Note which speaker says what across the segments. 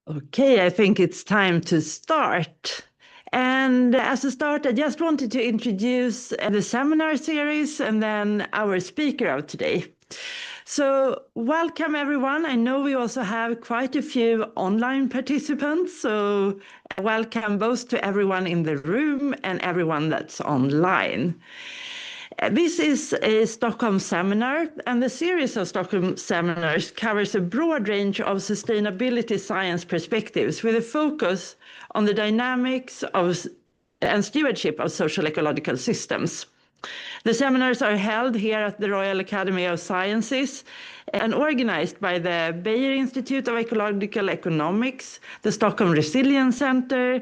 Speaker 1: Okay, I think it's time to start. And as a start, I just wanted to introduce the seminar series and then our speaker of today. So welcome everyone. I know we also have quite a few online participants, so welcome both to everyone in the room and everyone that's online. This is a Stockholm Seminar, and the series of Stockholm Seminars covers a broad range of sustainability science perspectives with a focus on the dynamics of and stewardship of social ecological systems. The seminars are held here at the Royal Academy of Sciences and organized by the Beijer Institute of Ecological Economics, the Stockholm Resilience Center,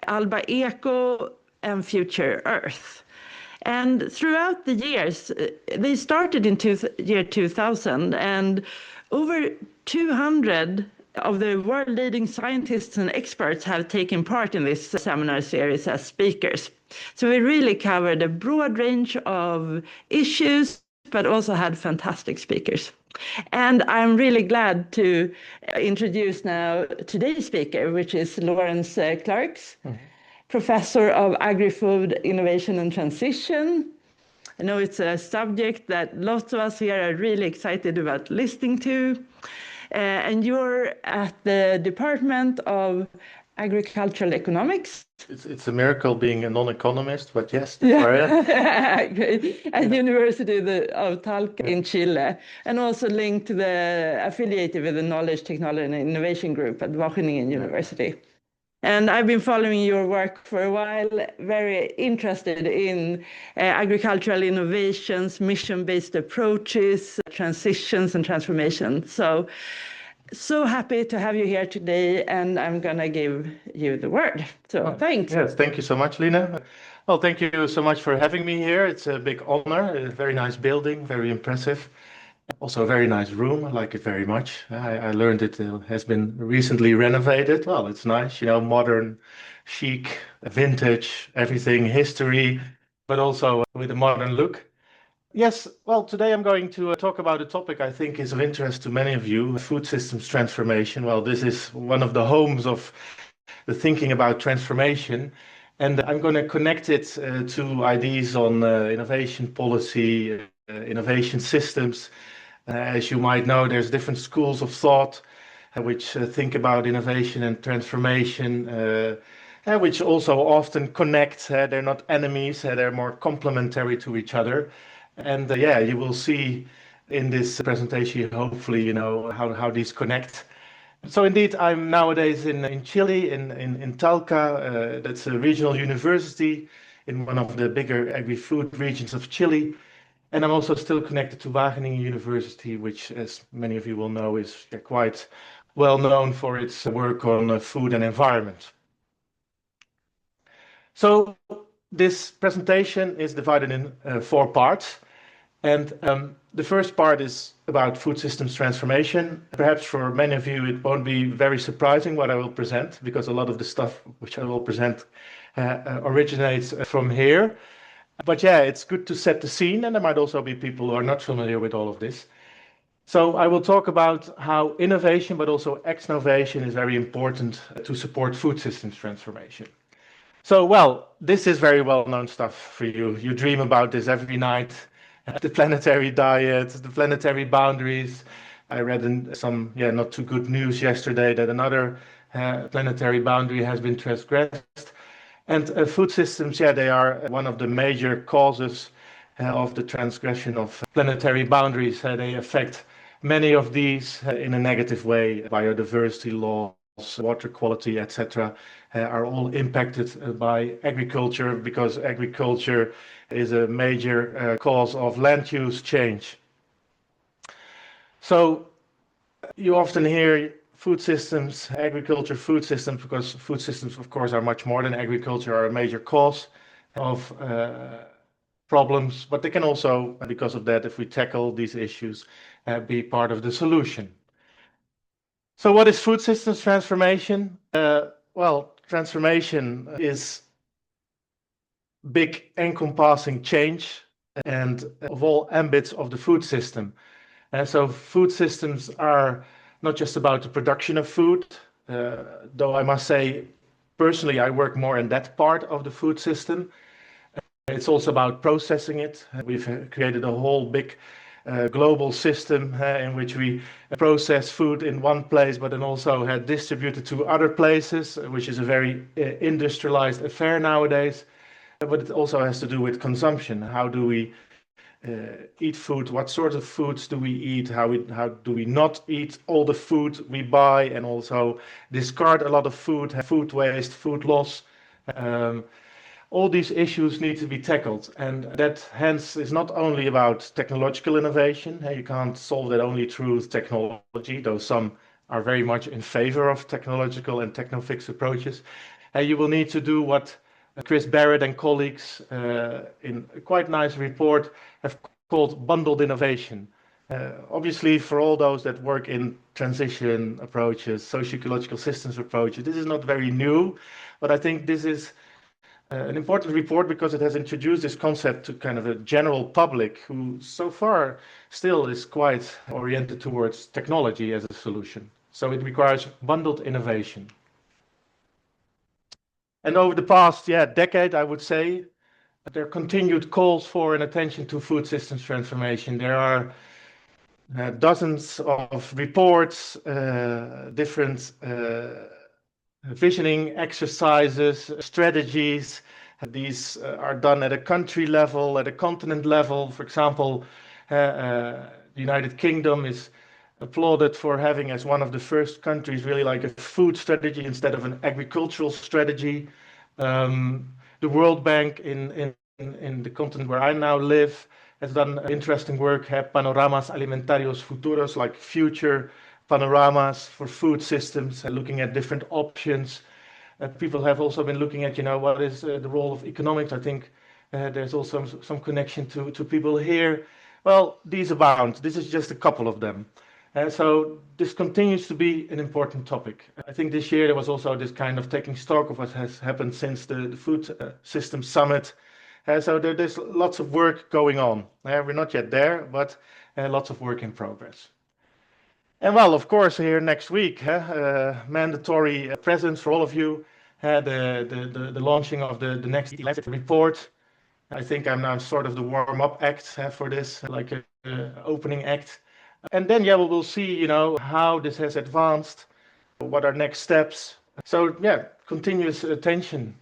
Speaker 1: Alba Eco, and Future Earth. And throughout the years, they started in year 2000, and over 200 of the world-leading scientists and experts have taken part in this seminar series as speakers. So we really covered a broad range of issues, but also had fantastic speakers. And I'm really glad to introduce now today's speaker, which is Laurens Klerkx. Professor of Agrifood, Innovation and Transition. I know it's a subject that lots of us here are really excited about listening to. And you're at the Department of Agricultural Economics.
Speaker 2: It's a miracle being a non-economist, but yes, that's where I am.
Speaker 1: Great. At University of Talca in Chile, and also linked to the affiliated with the Knowledge, Technology and Innovation Group at Wageningen University. And I've been following your work for a while, very interested in agricultural innovations, mission-based approaches, transitions and transformation. So happy to have you here today, and I'm going to give you the word. So thanks.
Speaker 2: Yes, thank you so much, Lina. Well, thank you so much for having me here. It's a big honor, a very nice building, very impressive. Also a very nice room. I like it very much. I learned it has been recently renovated. Well, it's nice, modern, chic, vintage, everything, history, but also with a modern look. Yes, well, today I'm going to talk about a topic I think is of interest to many of you, food systems transformation. Well, this is one of the homes of the thinking about transformation. And I'm going to connect it to ideas on innovation policy, innovation systems. As you might know, there's different schools of thought which think about innovation and transformation, which also often connect. They're not enemies, they're more complementary to each other. And yeah, you will see in this presentation, hopefully, how these connect. So indeed, I'm nowadays in Chile, in Talca. That's a regional university in one of the bigger agri-food regions of Chile. And I'm also still connected to Wageningen University, which, as many of you will know, is quite well known for its work on food and environment. So this presentation is divided in 4 parts. And the first part is about food systems transformation. Perhaps for many of you, it won't be very surprising what I will present, because a lot of the stuff which I will present originates from here. But yeah, it's good to set the scene, and there might also be people who are not familiar with all of this. So I will talk about how innovation, but also exnovation is very important to support food systems transformation. So, well, this is very well-known stuff for you. You dream about this every night. The planetary diet, the planetary boundaries. I read in some, not too good news yesterday that another planetary boundary has been transgressed. And food systems, they are one of the major causes of the transgression of planetary boundaries. They affect many of these in a negative way. Biodiversity laws, water quality, etc., are all impacted by agriculture, because agriculture is a major cause of land use change. So you often hear food systems, agriculture, food systems, because food systems, of course, are much more than agriculture, are a major cause of problems, but they can also, because of that, if we tackle these issues, be part of the solution. So what is food systems transformation? Well, transformation is big encompassing change and of all ambits of the food system. So food systems are not just about the production of food, though I must say, personally, I work more in that part of the food system. It's also about processing it. We've created a whole big global system in which we process food in one place, but then also distribute it to other places, which is a very industrialized affair nowadays. But it also has to do with consumption. How do we eat food? What sort of foods do we eat? How do we not eat all the food we buy and also discard a lot of food waste, food loss? Um, all these issues need to be tackled, and that hence is not only about technological innovation. You can't solve that only through technology, though some are very much in favor of technological and techno-fix approaches. You will need to do what Chris Barrett and colleagues in a quite nice report have called bundled innovation. Obviously, for all those that work in transition approaches, socio-ecological systems approaches, this is not very new, but I think this is an important report because it has introduced this concept to kind of a general public who so far still is quite oriented towards technology as a solution. So it requires bundled innovation. And over the past decade, I would say, there are continued calls for and attention to food systems transformation. There are dozens of reports, different visioning exercises, strategies. These are done at a country level, at a continent level. For example, the United Kingdom is applauded for having as one of the first countries really like a food strategy instead of an agricultural strategy. The World Bank in the continent where I now live has done interesting work, panoramas alimentarios futuros, like future panoramas for food systems, looking at different options. People have also been looking at, what is the role of economics. I think there's also some connection to people here. Well, these abound. This is just a couple of them. So this continues to be an important topic. I think this year there was also this kind of taking stock of what has happened since the Food System Summit. So there's lots of work going on. We're not yet there, but lots of work in progress. And well, of course, here next week, mandatory presence for all of you, the launching of the next 11th report. I think I'm now sort of the warm-up act for this, like an opening act. And then, we'll see, how this has advanced, what are next steps. So, continuous attention.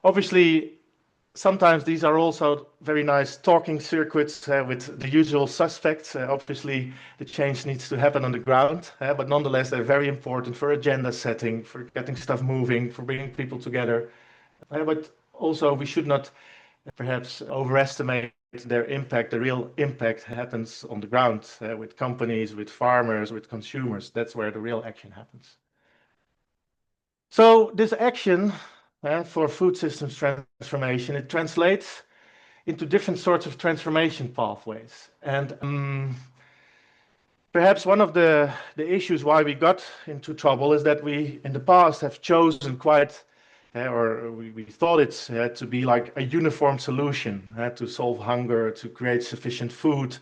Speaker 2: Obviously, sometimes these are also very nice talking circuits with the usual suspects. Obviously, the change needs to happen on the ground, but nonetheless, they're very important for agenda setting, for getting stuff moving, for bringing people together. But also, we should not perhaps overestimate their impact. The real impact happens on the ground with companies, with farmers, with consumers. That's where the real action happens. So this action for food systems transformation, it translates into different sorts of transformation pathways. And perhaps one of the issues why we got into trouble is that we, in the past, have chosen quite, or we thought it to be like a uniform solution to solve hunger, to create sufficient food.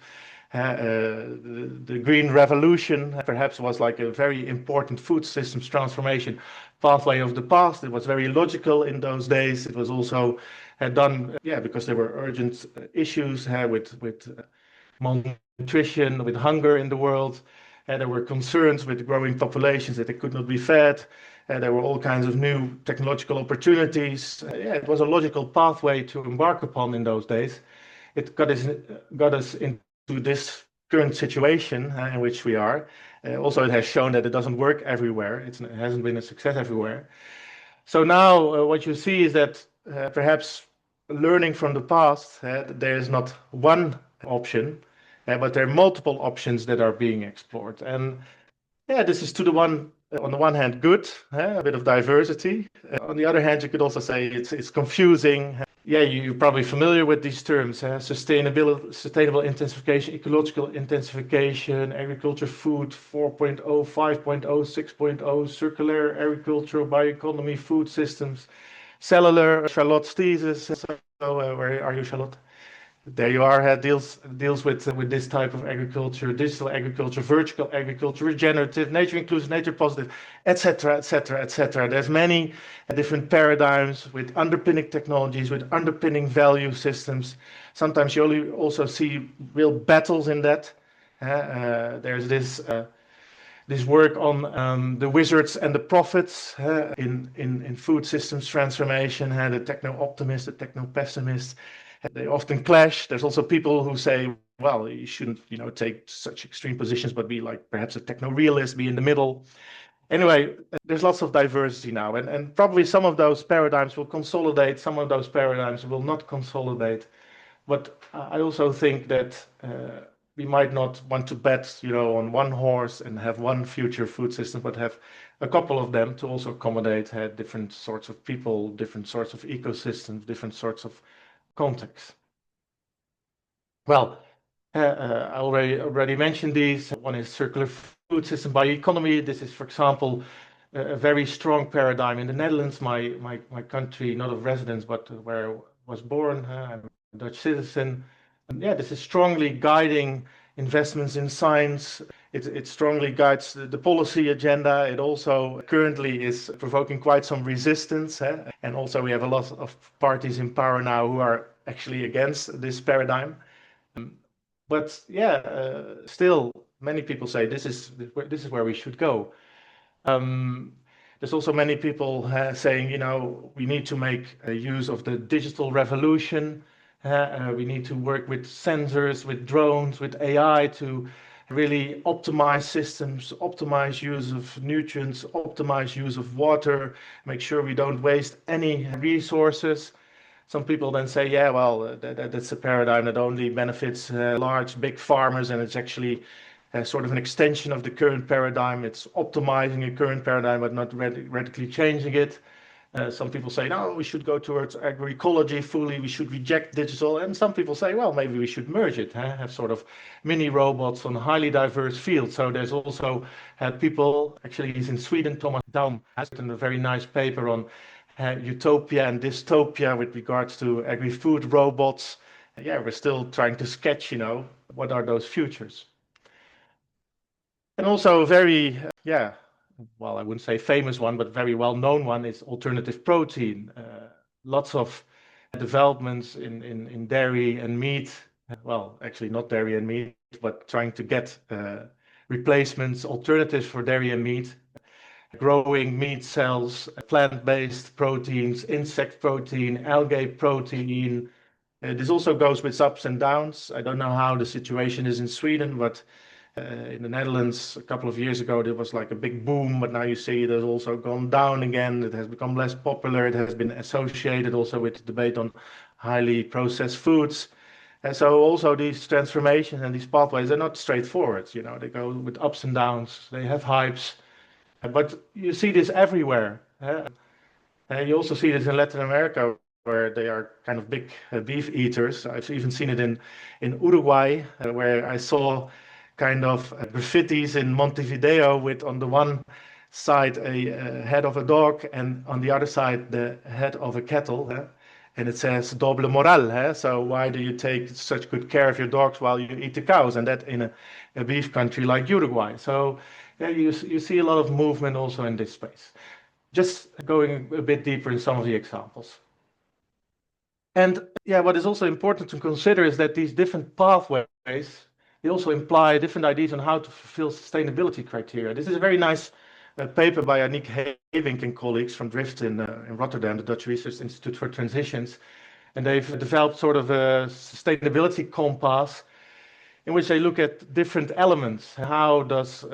Speaker 2: The Green Revolution perhaps was like a very important food systems transformation pathway of the past. It was very logical in those days. It was also done, because there were urgent issues with malnutrition, with hunger in the world. There were concerns with growing populations that they could not be fed. There were all kinds of new technological opportunities. It was a logical pathway to embark upon in those days. It got us into this current situation in which we are. Also, it has shown that it doesn't work everywhere. It hasn't been a success everywhere. So now what you see is that perhaps learning from the past, there is not one option, but there are multiple options that are being explored. And this is on the one hand, good, a bit of diversity. On the other hand, you could also say it's confusing. You're probably familiar with these terms: sustainable intensification, ecological intensification, agriculture, food 4.0, 5.0, 6.0, circular agriculture, bioeconomy, food systems, cellular. Charlotte's thesis. So, where are you, Charlotte? there you are, deals with this type of agriculture, digital agriculture, vertical agriculture, regenerative, nature inclusive, nature positive, etc., etc., etc. There's many different paradigms with underpinning technologies, with underpinning value systems. Sometimes you only also see real battles in that. There's this work on the wizards and the prophets in food systems transformation, the techno-optimists, the techno-pessimists. They often clash. There's also people who say, well, you shouldn't, take such extreme positions, but be like perhaps a techno-realist, be in the middle. Anyway, there's lots of diversity now, and probably some of those paradigms will consolidate, some of those paradigms will not consolidate. But I also think that we might not want to bet, on one horse and have one future food system, but have a couple of them to also accommodate different sorts of people, different sorts of ecosystems, different sorts of contexts. Well, I already mentioned these. One is circular food system bioeconomy. This is, for example, a very strong paradigm in the Netherlands, my country, not of residence, but where I was born. I'm a Dutch citizen. And yeah, this is strongly guiding investments in science. It strongly guides the policy agenda. It also currently is provoking quite some resistance. And also we have a lot of parties in power now who are actually against this paradigm. But yeah, still many people say this is where we should go. There's also many people saying, we need to make use of the digital revolution. We need to work with sensors, with drones, with AI to really optimize systems, optimize use of nutrients, optimize use of water, make sure we don't waste any resources. Some people then say, yeah, well, that's a paradigm that only benefits large, big farmers, and it's actually sort of an extension of the current paradigm. It's optimizing a current paradigm, but not radically changing it. Some people say, no, we should go towards agroecology fully, we should reject digital. And some people say, well, maybe we should merge it, have sort of mini robots on highly diverse fields. So there's also people, actually he's in Sweden, Thomas Daum, has written a very nice paper on utopia and dystopia with regards to agri-food robots. Yeah, we're still trying to sketch, what are those futures. And also very, well, I wouldn't say famous one, but very well-known one is alternative protein. Lots of developments in dairy and meat. Well, actually not dairy and meat, but trying to get replacements, alternatives for dairy and meat. Growing meat cells, plant-based proteins, insect protein, algae protein. This also goes with ups and downs. I don't know how the situation is in Sweden, but in the Netherlands a couple of years ago there was like a big boom, but now you see it has also gone down again. It has become less popular. It has been associated also with the debate on highly processed foods. And so also these transformations and these pathways are not straightforward. They go with ups and downs. They have hypes. But you see this everywhere. You also see this in Latin America, where they are kind of big beef eaters. I've even seen it in Uruguay, where I saw kind of graffitis in Montevideo with on the one side a head of a dog and on the other side the head of a cattle. And it says doble moral. So why do you take such good care of your dogs while you eat the cows? And that in a beef country like Uruguay. So yeah, you see a lot of movement also in this space. Just going a bit deeper in some of the examples. And yeah, what is also important to consider is that these different pathways, they also imply different ideas on how to fulfill sustainability criteria. This is a very nice paper by Aniek Hevink and colleagues from Drift in Rotterdam, the Dutch Research Institute for Transitions. And they've developed sort of a sustainability compass in which they look at different elements. How does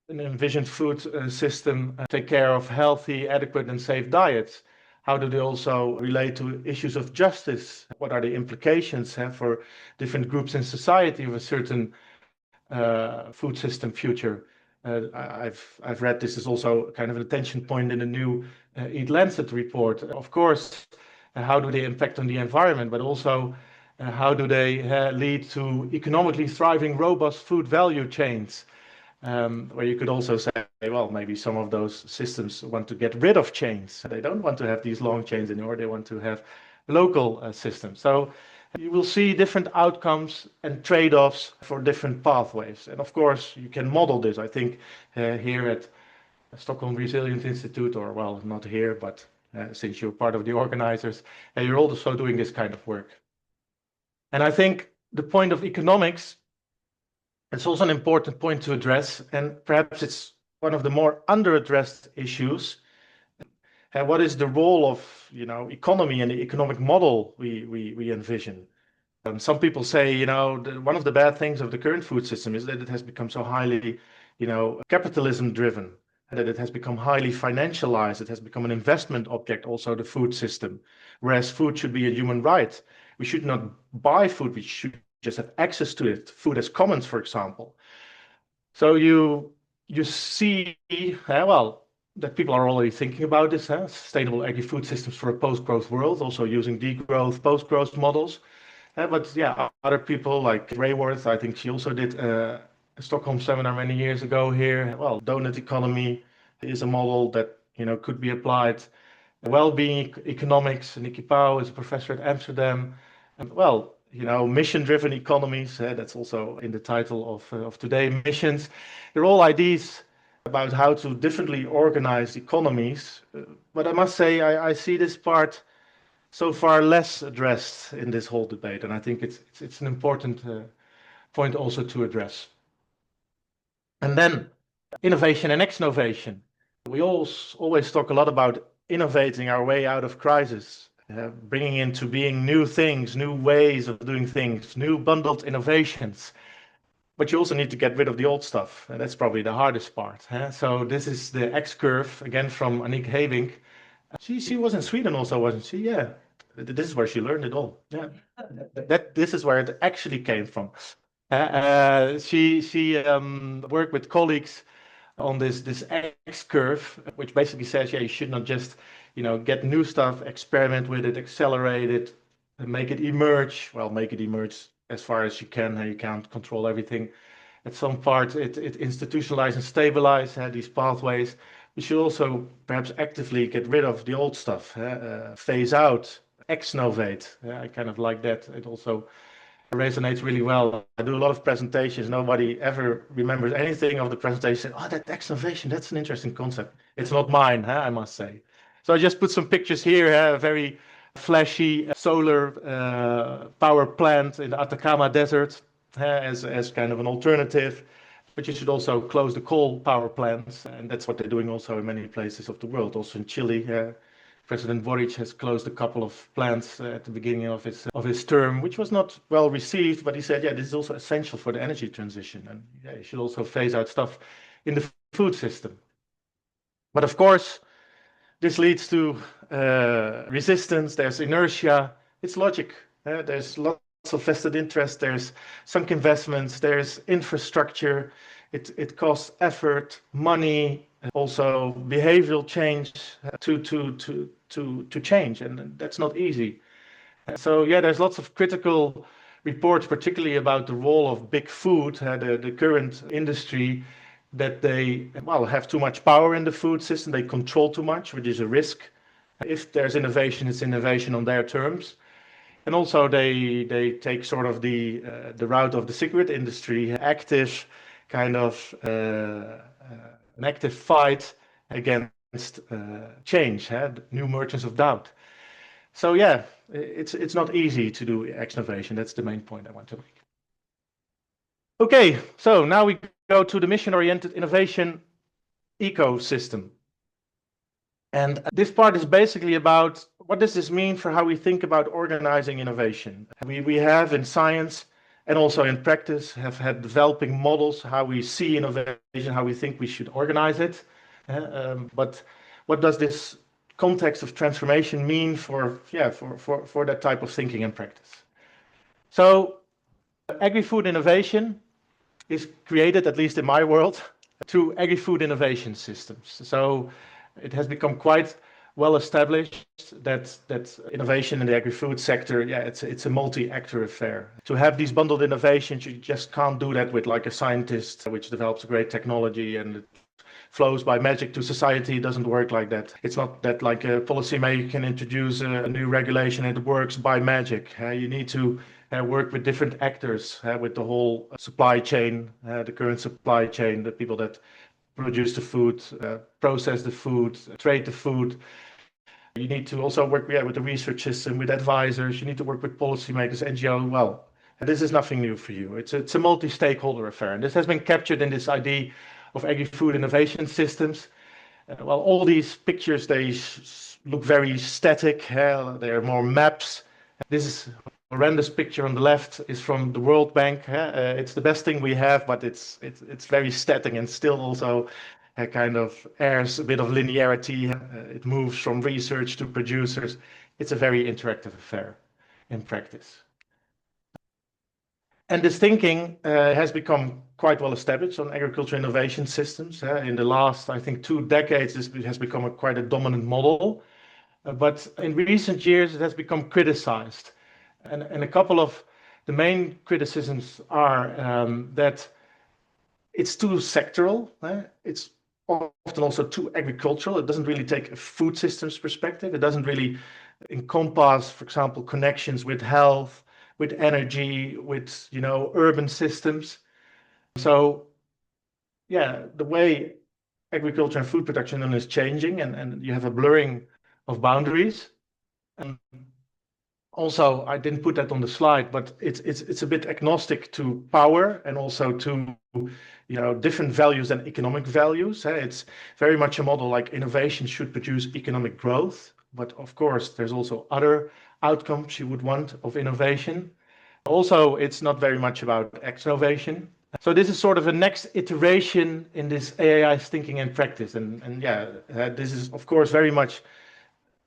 Speaker 2: an envisioned food system take care of healthy, adequate, and safe diets? How do they also relate to issues of justice? What are the implications for different groups in society of a certain food system future? I've read this is also kind of an attention point in the new Eat Lancet report. Of course, how do they impact on the environment, but also how do they lead to economically thriving, robust food value chains? Where you could also say, well, maybe some of those systems want to get rid of chains. They don't want to have these long chains anymore. They want to have local systems. So you will see different outcomes and trade-offs for different pathways. And of course, you can model this, I think, here at Stockholm Resilience Institute, or well, not here, but since you're part of the organizers, and you're also doing this kind of work. And I think the point of economics, it's also an important point to address, and perhaps it's one of the more under-addressed issues. And what is the role of, economy and the economic model we envision? Some people say, one of the bad things of the current food system is that it has become so highly, capitalism driven, and that it has become highly financialized. It has become an investment object, also the food system, whereas food should be a human right. We should not buy food, we should just have access to it. Food as commons, for example. So you see, well, that people are already thinking about this, sustainable agri-food systems for a post-growth world, also using degrowth, post-growth models. But yeah, other people like Rayworth, I think she also did a Stockholm Seminar many years ago here. Well, donut economy is a model that could be applied. Well-being economics, Nikki Pau is a professor at Amsterdam. And well, mission-driven economies, that's also in the title of today, missions. They're all ideas about how to differently organize economies. But I must say, I see this part so far less addressed in this whole debate, and I think it's an important point also to address. And then innovation and exnovation. We always talk a lot about innovating our way out of crisis, bringing into being new things, new ways of doing things, new bundled innovations. But you also need to get rid of the old stuff, and that's probably the hardest part. So this is the X curve, again from Annick Hevink. She was in Sweden also, wasn't she? Yeah. This is where she learned it all. Yeah. This is where it actually came from. She worked with colleagues on this X curve, which basically says, yeah, you should not just, get new stuff, experiment with it, accelerate it, and make it emerge. Well, make it emerge as far as you can. You can't control everything. At some part, it institutionalize and stabilize these pathways. We should also perhaps actively get rid of the old stuff, phase out, exnovate. I kind of like that. It also resonates really well. I do a lot of presentations. Nobody ever remembers anything of the presentation. Oh, that exnovation, that's an interesting concept. It's not mine, I must say. So I just put some pictures here, a very flashy solar power plant in the Atacama Desert as kind of an alternative. But you should also close the coal power plants, and that's what they're doing also in many places of the world. Also in Chile, President Boric has closed a couple of plants at the beginning of his term, which was not well received. But he said, yeah, this is also essential for the energy transition, and yeah, you should also phase out stuff in the food system. But of course, this leads to resistance. There's inertia. It's logic. There's lots of vested interest. There's sunk investments. There's infrastructure. It costs effort, money, also behavioral change to change, and that's not easy. So yeah, there's lots of critical reports, particularly about the role of big food, the current industry, that they have too much power in the food system. They control too much, which is a risk. If there's innovation, it's innovation on their terms. And also they take sort of the route of the cigarette industry, active kind of an active fight against change, new merchants of doubt. So yeah, it's not easy to do exnovation. That's the main point I want to make. Okay, so now we go to the mission-oriented innovation ecosystem. And this part is basically about what does this mean for how we think about organizing innovation. We have in science and also in practice have had developing models, how we see innovation, how we think we should organize it. But what does this context of transformation mean for that type of thinking and practice? So agri-food innovation is created, at least in my world, through agri-food innovation systems. So it has become quite well established that innovation in the agri-food sector, it's a multi-actor affair. To have these bundled innovations, you just can't do that with like a scientist which develops a great technology and flows by magic to society. It doesn't work like that. It's not that like a policymaker can introduce a new regulation and it works by magic. You need to work with different actors, with the whole supply chain, the current supply chain, the people that produce the food, process the food, trade the food. You need to also work with the research system, with advisors. You need to work with policymakers, NGO. Well, this is nothing new for you. It's a multi-stakeholder affair, and this has been captured in this idea of agri-food innovation systems. Well, all these pictures, they look very static. They are more maps. This is a horrendous picture on the left is from the World Bank. It's the best thing we have, but it's very static and still also kind of airs a bit of linearity. It moves from research to producers. It's a very interactive affair in practice. And this thinking has become quite well established on agriculture innovation systems. In the last, I think, 2 decades, this has become quite a dominant model. But in recent years, it has become criticized. And a couple of the main criticisms are that it's too sectoral. It's often also too agricultural. It doesn't really take a food systems perspective. It doesn't really encompass, for example, connections with health, with energy, with urban systems. So yeah, the way agriculture and food production is changing, and you have a blurring of boundaries. And also, I didn't put that on the slide, but it's a bit agnostic to power and also to different values than economic values. It's very much a model like innovation should produce economic growth, but of course there's also other outcomes you would want of innovation. Also, it's not very much about exnovation. So this is sort of a next iteration in this AI's thinking and practice, and yeah, this is of course very much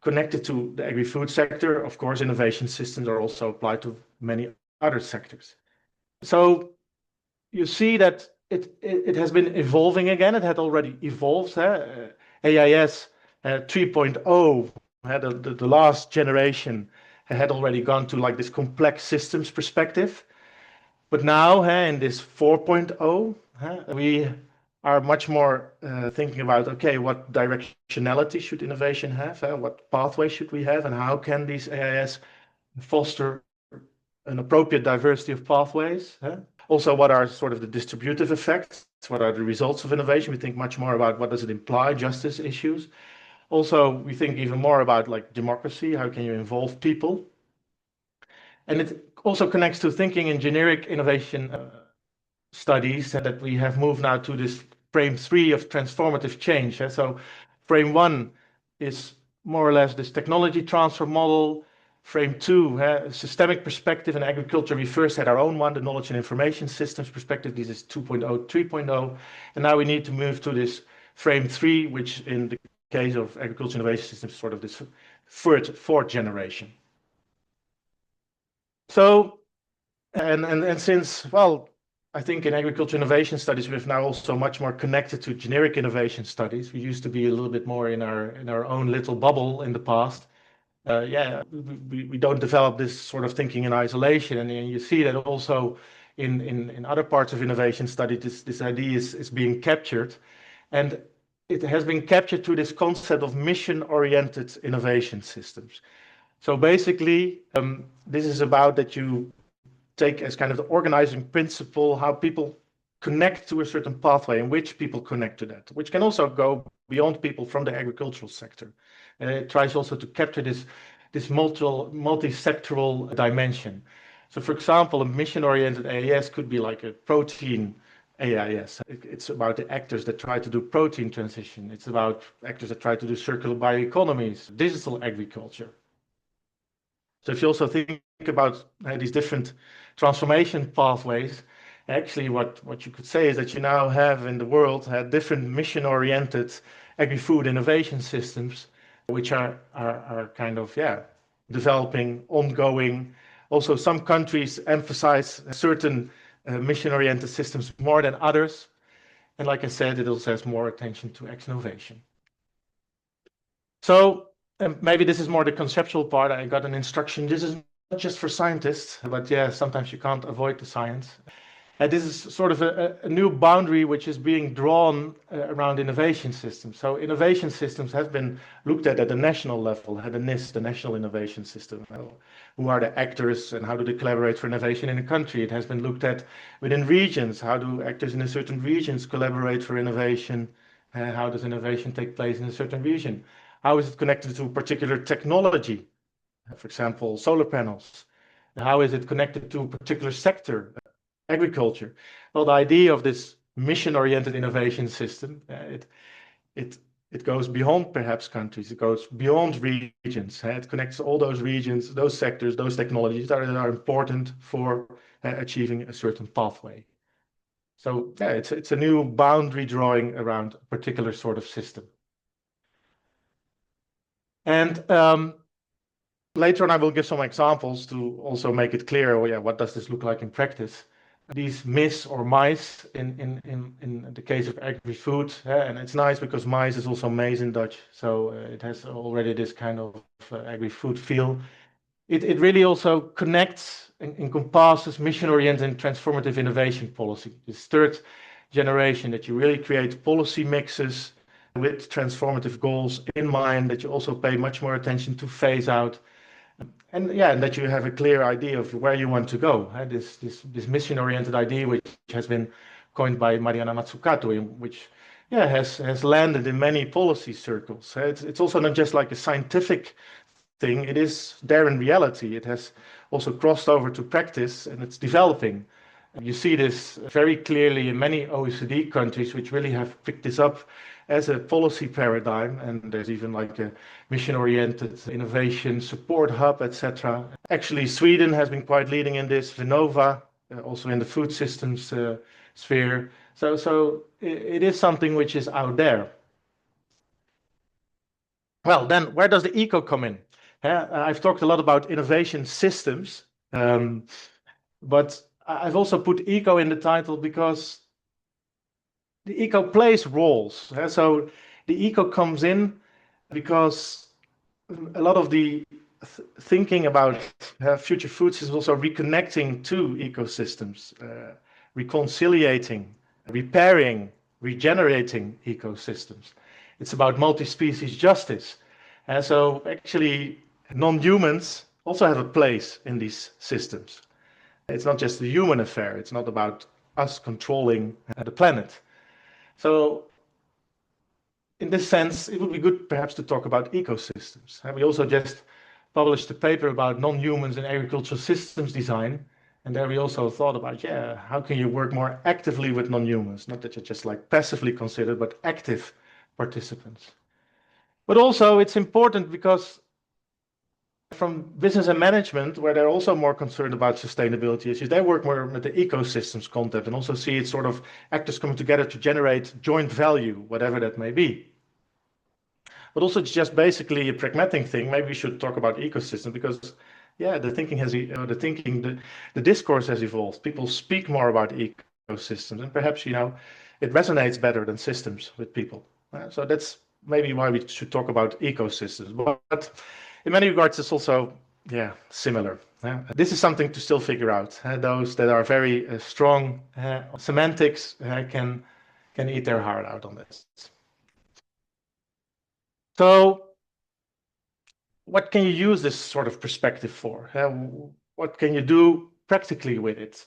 Speaker 2: connected to the agri-food sector. Of course, innovation systems are also applied to many other sectors. So you see that it has been evolving again. It had already evolved. AIS 3.0, the last generation, had already gone to like this complex systems perspective. But now in this 4.0, we are much more thinking about, okay, what directionality should innovation have? What pathway should we have? And how can these AIS foster an appropriate diversity of pathways? Also, what are sort of the distributive effects? What are the results of innovation? We think much more about what does it imply, justice issues. Also, we think even more about like democracy. How can you involve people? And it also connects to thinking in generic innovation studies that we have moved now to this frame 3 of transformative change. So frame 1 is more or less this technology transfer model. Frame 2, systemic perspective in agriculture. We first had our own one, the knowledge and information systems perspective. This is 2.0, 3.0. And now we need to move to this frame 3, which in the case of agriculture innovation systems is sort of this fourth generation. So, and since, well, I think in agriculture innovation studies, we've now also much more connected to generic innovation studies. We used to be a little bit more in our own little bubble in the past. We don't develop this sort of thinking in isolation, and you see that also in other parts of innovation study, this idea is being captured, and it has been captured through this concept of mission-oriented innovation systems. So basically, this is about that you take as kind of the organizing principle how people connect to a certain pathway and which people connect to that, which can also go beyond people from the agricultural sector. And it tries also to capture this multi-sectoral dimension. So for example, a mission-oriented AIS could be like a protein AIS. It's about the actors that try to do protein transition. It's about actors that try to do circular bioeconomies, digital agriculture. So if you also think about these different transformation pathways, actually what you could say is that you now have in the world different mission-oriented agri-food innovation systems, which are kind of, developing, ongoing. Also, some countries emphasize certain mission-oriented systems more than others. And like I said, it also has more attention to exnovation. So maybe this is more the conceptual part. I got an instruction. This is not just for scientists, but yeah, sometimes you can't avoid the science. This is sort of a new boundary which is being drawn around innovation systems. So innovation systems have been looked at the national level, the NIS, the National Innovation System. Who are the actors and how do they collaborate for innovation in a country? It has been looked at within regions. How do actors in a certain regions collaborate for innovation? How does innovation take place in a certain region? How is it connected to a particular technology? For example, solar panels. How is it connected to a particular sector? Agriculture. Well, the idea of this mission-oriented innovation system, it goes beyond perhaps countries. It goes beyond regions. It connects all those regions, those sectors, those technologies that are important for achieving a certain pathway. So yeah, it's a new boundary drawing around a particular sort of system. And later on, I will give some examples to also make it clear, oh yeah, what does this look like in practice? These mis or mice in the case of agri-food, and it's nice because mice is also maize in Dutch, so it has already this kind of agri-food feel. It really also connects and encompasses mission-oriented and transformative innovation policy. This third generation that you really create policy mixes with transformative goals in mind, that you also pay much more attention to phase out and yeah, and that you have a clear idea of where you want to go. This mission-oriented idea, which has been coined by Mariana Mazzucato, which yeah has landed in many policy circles. It's also not just like a scientific thing; it is there in reality. It has also crossed over to practice, and it's developing. You see this very clearly in many OECD countries, which really have picked this up as a policy paradigm, and there's even like a mission-oriented innovation support hub, etc. Actually, Sweden has been quite leading in this, Vinnova, also in the food systems sphere. So it is something which is out there. Well, then where does the eco come in? I've talked a lot about innovation systems, but I've also put eco in the title because the eco plays roles. So the eco comes in because a lot of the thinking about future foods is also reconnecting to ecosystems, reconciliating, repairing, regenerating ecosystems. It's about multi-species justice. And so actually non-humans also have a place in these systems. It's not just a human affair. It's not about us controlling the planet. So in this sense, it would be good perhaps to talk about ecosystems. And we also just published a paper about non-humans in agricultural systems design. And there we also thought about, yeah, how can you work more actively with non-humans? Not that you're just like passively considered, but active participants. But also it's important because from business and management, where they're also more concerned about sustainability issues, they work more with the ecosystems concept and also see it sort of actors coming together to generate joint value, whatever that may be. But also it's just basically a pragmatic thing. Maybe we should talk about ecosystems because, yeah, the discourse has evolved. People speak more about ecosystems, and perhaps it resonates better than systems with people. So that's maybe why we should talk about ecosystems. But in many regards, it's also similar. This is something to still figure out. Those that are very strong semantics can eat their heart out on this. So what can you use this sort of perspective for? What can you do practically with it?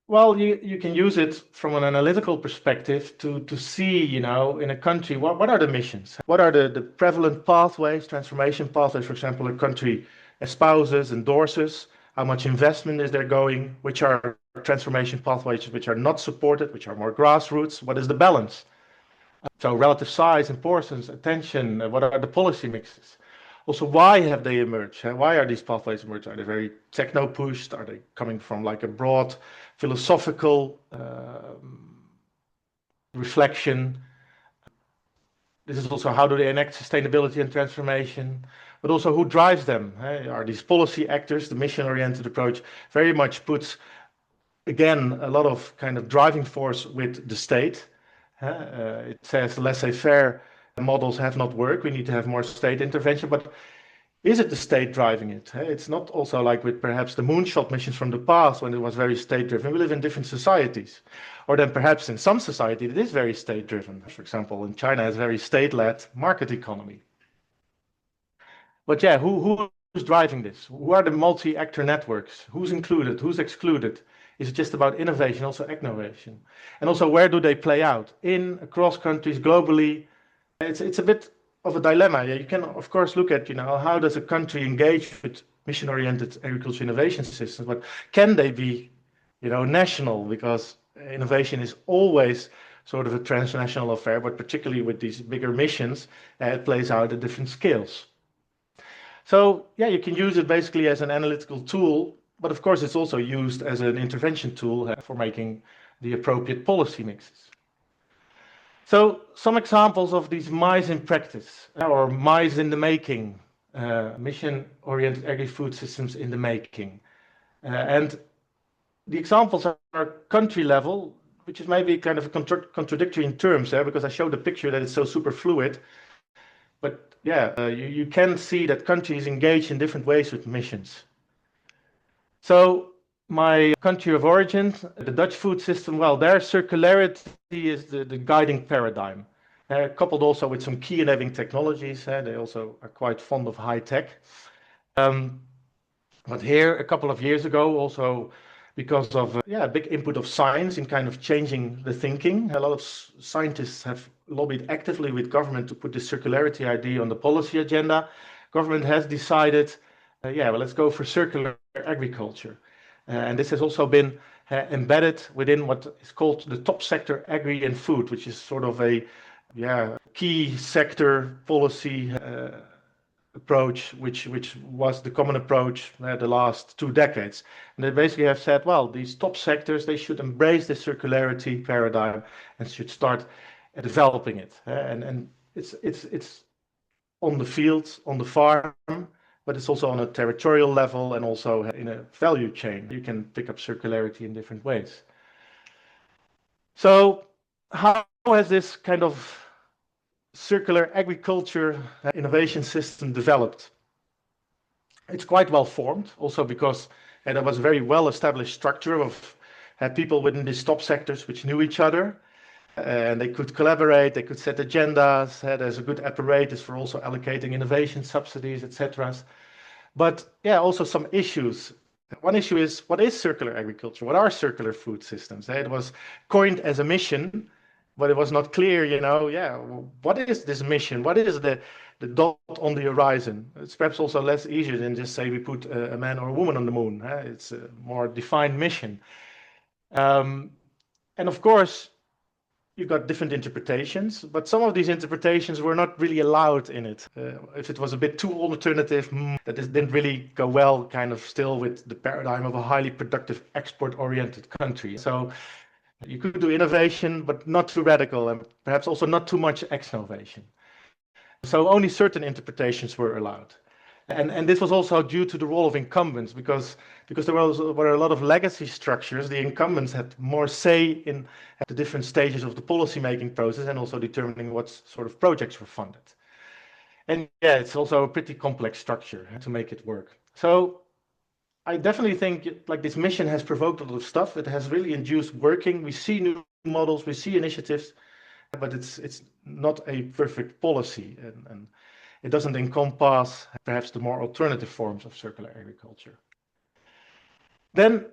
Speaker 2: Well, you can use it from an analytical perspective to see, in a country, what are the missions? What are the prevalent pathways, transformation pathways, for example, a country espouses, endorses? How much investment is there going? Which are transformation pathways which are not supported, which are more grassroots? What is the balance? So relative size, importance, attention, what are the policy mixes? Also, why have they emerged? Why are these pathways emerged? Are they very techno-pushed? Are they coming from like a broad philosophical reflection? This is also how do they enact sustainability and transformation, but also who drives them? Are these policy actors? The mission-oriented approach very much puts, again, a lot of kind of driving force with the state. It says laissez-faire models have not worked. We need to have more state intervention, but Is it the state driving it? It's not also like with perhaps the moonshot missions from the past when it was very state driven. We live in different societies. Or then perhaps in some society it is very state driven. For example, in China it's very state led market economy. But yeah, who's driving this? Who are the multi actor networks? Who's included? Who's excluded? Is it just about innovation, also exnovation? And also, where do they play out? In, across countries, globally? It's a bit of a dilemma. Yeah, you can of course look at, how does a country engage with mission-oriented agriculture innovation systems, but can they be, national? Because innovation is always sort of a transnational affair, but particularly with these bigger missions, it plays out at different scales. So yeah, you can use it basically as an analytical tool, but of course it's also used as an intervention tool for making the appropriate policy mixes. So some examples of these mice in practice, or mice in the making, mission-oriented agri-food systems in the making. And the examples are country level, which is maybe kind of contradictory in terms, because I showed a picture that it's so super fluid. But yeah, you can see that countries engage in different ways with missions. So my country of origin, the Dutch food system, well, their circularity is the guiding paradigm. Coupled also with some key enabling technologies. They also are quite fond of high tech. But here, a couple of years ago, also because of a big input of science in kind of changing the thinking, a lot of scientists have lobbied actively with government to put the circularity idea on the policy agenda. Government has decided, well, let's go for circular agriculture. And this has also been embedded within what is called the top sector agri and food, which is sort of a key sector policy approach, which was the common approach the last 2 decades. And they basically have said, well, these top sectors, they should embrace the circularity paradigm and should start developing it. And it's on the field, on the farm, but it's also on a territorial level and also in a value chain. You can pick up circularity in different ways. So how has this kind of circular agriculture innovation system developed? It's quite well formed, also because there was a very well established structure of people within these top sectors which knew each other. And they could collaborate, they could set agendas, there's a good apparatus for also allocating innovation subsidies, etc. But yeah, also some issues. One issue is, what is circular agriculture? What are circular food systems? It was coined as a mission, but it was not clear, what is this mission? What is the dot on the horizon? It's perhaps also less easier than just say we put a man or a woman on the moon. It's a more defined mission. And of course, you got different interpretations, but some of these interpretations were not really allowed in it. If it was a bit too alternative, that didn't really go well, kind of still with the paradigm of a highly productive export-oriented country. So you could do innovation, but not too radical, and perhaps also not too much exnovation. So only certain interpretations were allowed. And this was also due to the role of incumbents, because there were a lot of legacy structures. The incumbents had more say in the different stages of the policy-making process and also determining what sort of projects were funded. And yeah, it's also a pretty complex structure to make it work. So I definitely think like this mission has provoked a lot of stuff. It has really induced working. We see new models, we see initiatives, but it's not a perfect policy, and it doesn't encompass perhaps the more alternative forms of circular agriculture. Then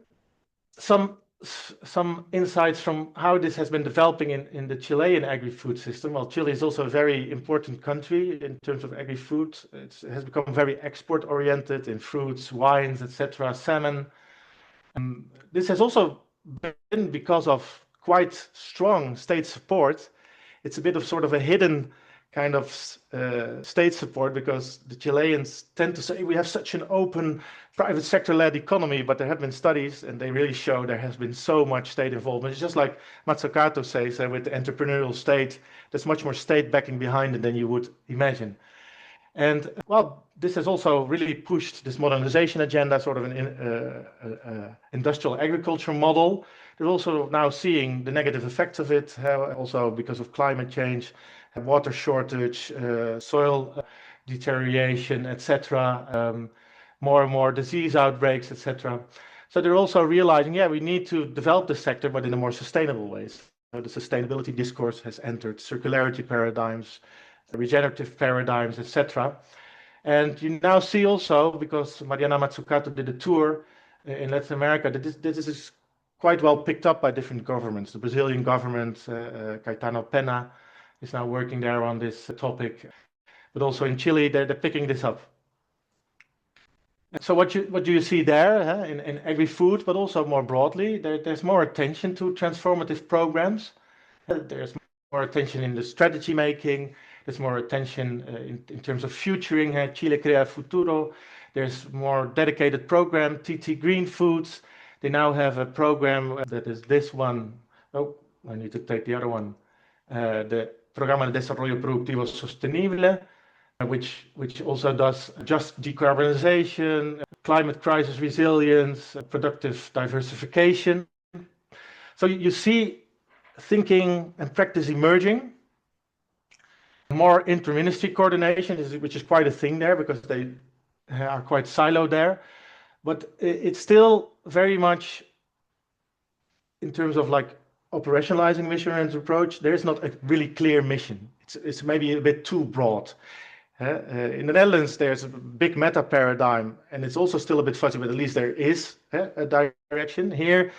Speaker 2: some insights from how this has been developing in the Chilean agri-food system. Well, Chile is also a very important country in terms of agri-food. It has become very export-oriented in fruits, wines, etc., salmon. This has also been because of quite strong state support. It's a bit of sort of a hidden kind of state support, because the Chileans tend to say we have such an open private sector-led economy, but there have been studies and they really show there has been so much state involvement. It's just like Mazzucato says, with the entrepreneurial state, there's much more state backing behind it than you would imagine. And well, this has also really pushed this modernization agenda, sort of an industrial agriculture model, they're also now seeing the negative effects of it, also because of climate change, water shortage, soil deterioration, etc., more and more disease outbreaks, etc. So they're also realizing, yeah, we need to develop the sector, but in a more sustainable way. So the sustainability discourse has entered circularity paradigms, regenerative paradigms, etc. And you now see also, because Mariana Mazzucato did a tour in Latin America, that this is quite well picked up by different governments. The Brazilian government, Caetano Penna, is now working there on this topic. But also in Chile, they're picking this up. So what do you see there in agri-food, but also more broadly, there's more attention to transformative programs. There's more attention in the strategy making. There's more attention in terms of futuring. Chile Crea Futuro. There's more dedicated program, TT Green Foods. They now have a program that is this one. Oh, I need to take the other one. The Programa de Desarrollo Productivo Sostenible, which also does just decarbonization, climate crisis resilience, productive diversification. So you see thinking and practice emerging, more inter-ministry coordination, which is quite a thing there because they are quite siloed there. But it's still very much in terms of like operationalizing mission-oriented approach, there is not a really clear mission. It's maybe a bit too broad. In the Netherlands, there's a big meta paradigm, and it's also still a bit fuzzy, but at least there is a direction. Here,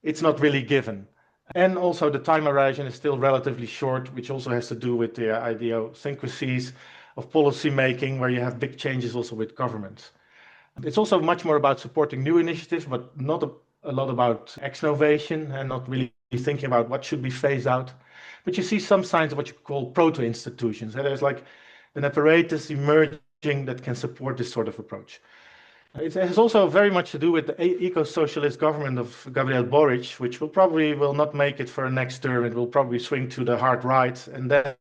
Speaker 2: it's not really given. And also the time horizon is still relatively short, which also has to do with the idiosyncrasies of policy making, where you have big changes also with governments. It's also much more about supporting new initiatives, but not a lot about exnovation and not really thinking about what should be phased out. But you see some signs of what you call proto-institutions. There's like an apparatus emerging that can support this sort of approach. It has also very much to do with the eco-socialist government of Gabriel Boric, which will not make it for a next term. It will probably swing to the hard right, and then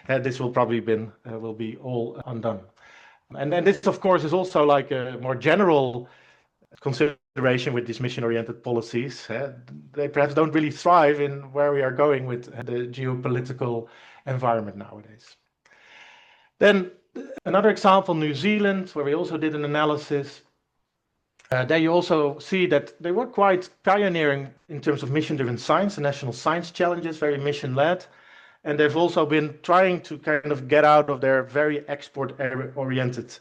Speaker 2: this will probably will be all undone. And then this, of course, is also like a more general consideration with these mission-oriented policies. They perhaps don't really thrive in where we are going with the geopolitical environment nowadays. Then another example, New Zealand, where we also did an analysis. There you also see that they were quite pioneering in terms of mission-driven science, the national science challenges, very mission-led. And they've also been trying to kind of get out of their very export-oriented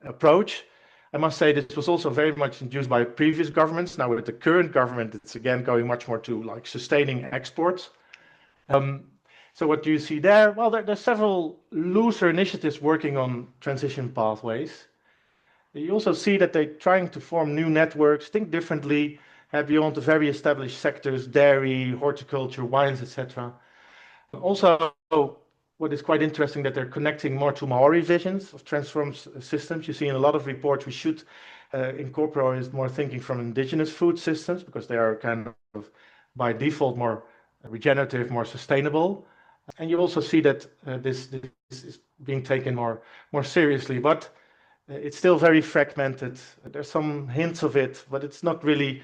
Speaker 2: approach. I must say this was also very much induced by previous governments. Now with the current government, it's again going much more to like sustaining exports. So what do you see there? Well, there's several looser initiatives working on transition pathways. You also see that they're trying to form new networks, think differently, beyond the very established sectors, dairy, horticulture, wines, etc. Also, what is quite interesting that they're connecting more to Maori visions of transformed systems. You see in a lot of reports we should incorporate more thinking from indigenous food systems because they are kind of by default more regenerative, more sustainable. And you also see that this is being taken more seriously, but it's still very fragmented. There's some hints of it, but it's not really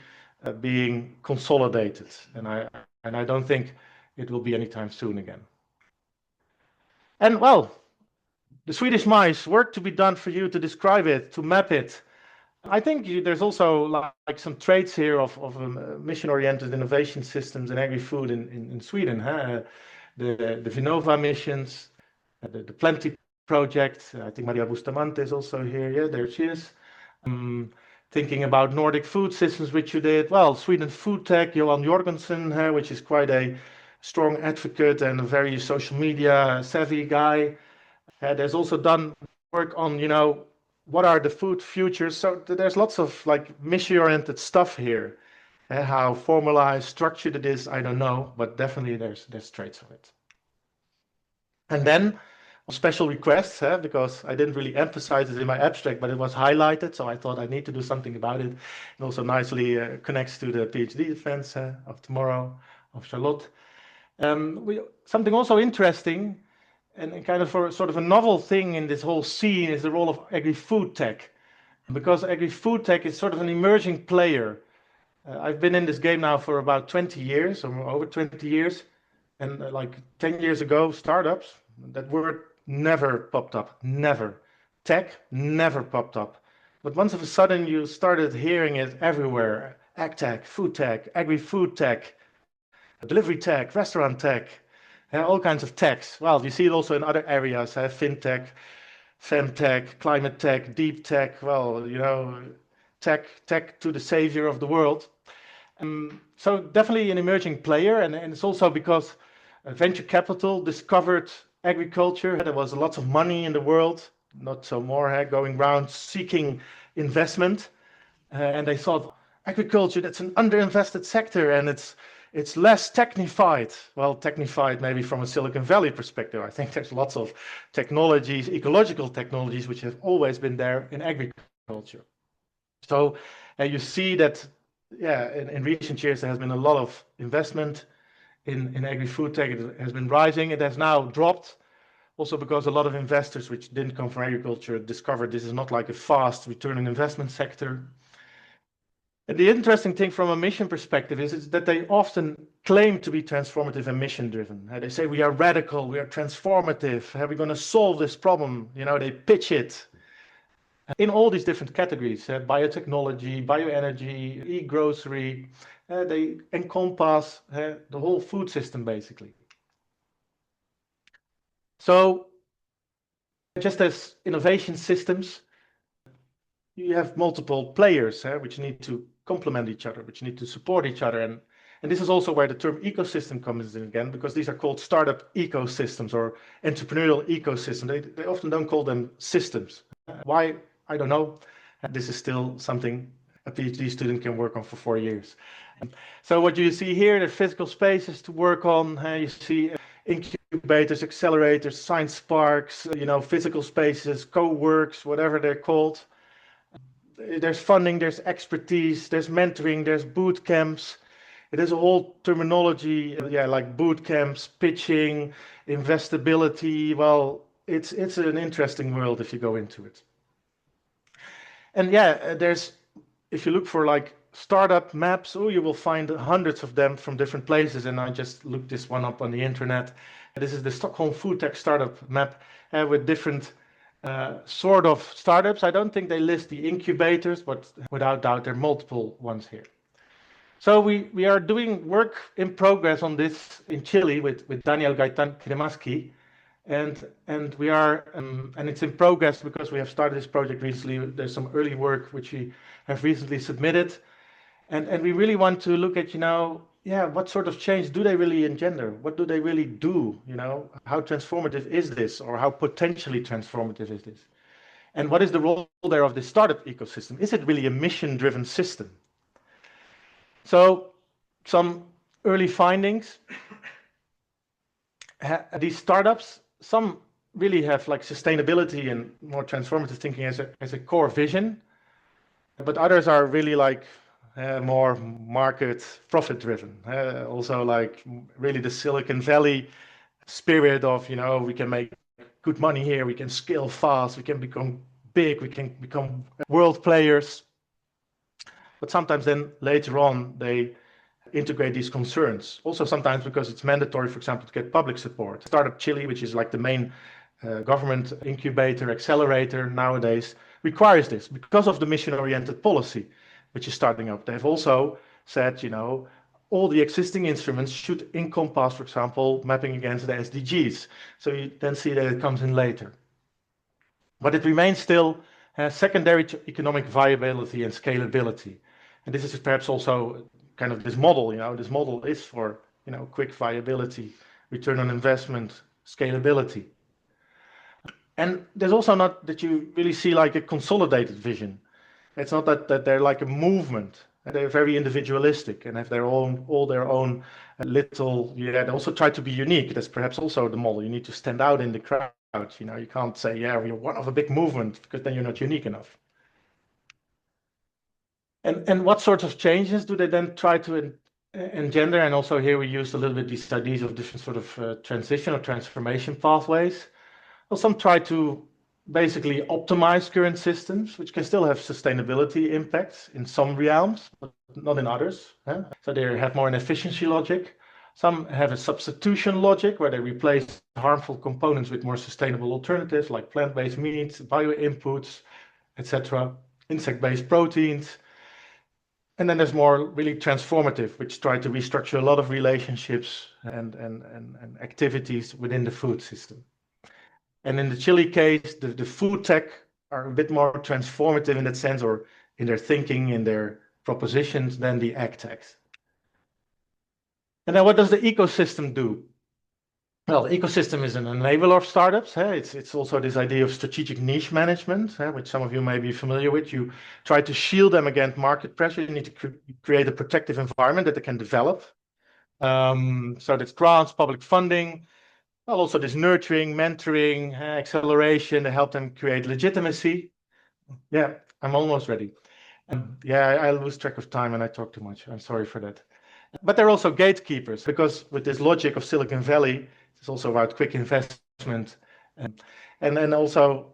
Speaker 2: being consolidated. And I don't think it will be anytime soon again. And well, the Swedish mice, work to be done for you to describe it, to map it. I think there's also like some traits here of mission-oriented innovation systems and agri-food in Sweden. The Vinnova missions, the Plenty project. I think Maria Bustamante is also here. Yeah, there she is. Thinking about Nordic food systems, which you did. Well, Sweden Food Tech, Johan Jorgensen, which is quite a strong advocate and a very social media savvy guy. There's also done work on, what are the food futures. So there's lots of like mission-oriented stuff here. How formalized, structured it is, I don't know, but definitely there's traits of it. And then special requests, because I didn't really emphasize it in my abstract, but it was highlighted, so I thought I need to do something about it. It also nicely connects to the PhD defense of tomorrow of Charlotte. Something also interesting and kind of for sort of a novel thing in this whole scene is the role of agri-food tech, because agri-food tech is sort of an emerging player. I've been in this game now for about 20 years, or over 20 years. And like 10 years ago, startups, that word never popped up, never. Tech never popped up. But once of a sudden, you started hearing it everywhere. Ag tech, food tech, agri-food tech, delivery tech, restaurant tech, all kinds of techs. Well, you see it also in other areas, fintech, femtech, climate tech, deep tech. Well, tech to the savior of the world. So definitely an emerging player, and it's also because venture capital discovered agriculture. There was lots of money in the world, not so more, going around seeking investment, and they thought agriculture, that's an underinvested sector, and it's less technified. Well, technified maybe from a Silicon Valley perspective. I think there's lots of technologies, ecological technologies, which have always been there in agriculture. So you see that, yeah, in recent years there has been a lot of investment in agri-food tech. It has been rising. It has now dropped, also because a lot of investors which didn't come from agriculture discovered this is not like a fast return on investment sector. And the interesting thing from a mission perspective is that they often claim to be transformative and mission driven. They say we are radical, we are transformative, we're going to solve this problem. They pitch it in all these different categories, biotechnology, bioenergy, e-grocery. They encompass the whole food system, basically. So just as innovation systems, you have multiple players which need to complement each other, which need to support each other. And this is also where the term ecosystem comes in again, because these are called startup ecosystems or entrepreneurial ecosystems. They often don't call them systems. Why? I don't know. This is still something a PhD student can work on for 4 years. So what you see here, the physical spaces to work on. You see incubators, accelerators, science parks, physical spaces, co-works, whatever they're called. There's funding, there's expertise, there's mentoring, there's boot camps. It is a whole terminology, like boot camps, pitching, investability. Well, it's an interesting world if you go into it. And if you look for like startup maps, you will find hundreds of them from different places. And I just looked this one up on the internet. This is the Stockholm Food Tech Startup map with different sort of startups. I don't think they list the incubators, but without doubt, there are multiple ones here. So we are doing work in progress on this in Chile with Daniel Gaitan Kremaski. And we are, and it's in progress because we have started this project recently. There's some early work which we have recently submitted. And we really want to look at, what sort of change do they really engender? What do they really do? How transformative is this, or how potentially transformative is this? And what is the role there of the startup ecosystem? Is it really a mission-driven system? So some early findings. These startups, some really have like sustainability and more transformative thinking as a core vision, but others are really like more market profit driven. Also like really the Silicon Valley spirit of, we can make good money here, we can scale fast, we can become big, we can become world players. But sometimes then later on they integrate these concerns. Also sometimes because it's mandatory, for example, to get public support. Startup Chile, which is like the main government incubator, accelerator nowadays, requires this because of the mission-oriented policy, which is starting up. They've also said, all the existing instruments should encompass, for example, mapping against the SDGs. So you then see that it comes in later. But it remains still secondary to economic viability and scalability. And this is perhaps also kind of this model, this model is for, quick viability, return on investment, scalability. And there's also not that you really see like a consolidated vision. It's not that they're like a movement. They're very individualistic and have all their own little, they also try to be unique. That's perhaps also the model. You need to stand out in the crowd. You can't say, we're one of a big movement, because then you're not unique enough. And what sorts of changes do they then try to engender? And also here we used a little bit these ideas of different sort of transition or transformation pathways. Well, some try to basically optimize current systems, which can still have sustainability impacts in some realms, but not in others. So they have more an efficiency logic. Some have a substitution logic where they replace harmful components with more sustainable alternatives like plant-based meats, bio inputs, etc., insect-based proteins. And then there's more really transformative, which try to restructure a lot of relationships and activities within the food system. And in the Chile case, the food tech are a bit more transformative in that sense, or in their thinking, in their propositions, than the ag techs. And then what does the ecosystem do? Well, the ecosystem is an enabler of startups. It's also this idea of strategic niche management, which some of you may be familiar with. You try to shield them against market pressure. You need to create a protective environment that they can develop. So that's grants, public funding, well, also this nurturing, mentoring, acceleration to help them create legitimacy. Yeah, I'm almost ready. Yeah, I lose track of time and I talk too much. I'm sorry for that. But they're also gatekeepers because with this logic of Silicon Valley, it's also about quick investment. And then also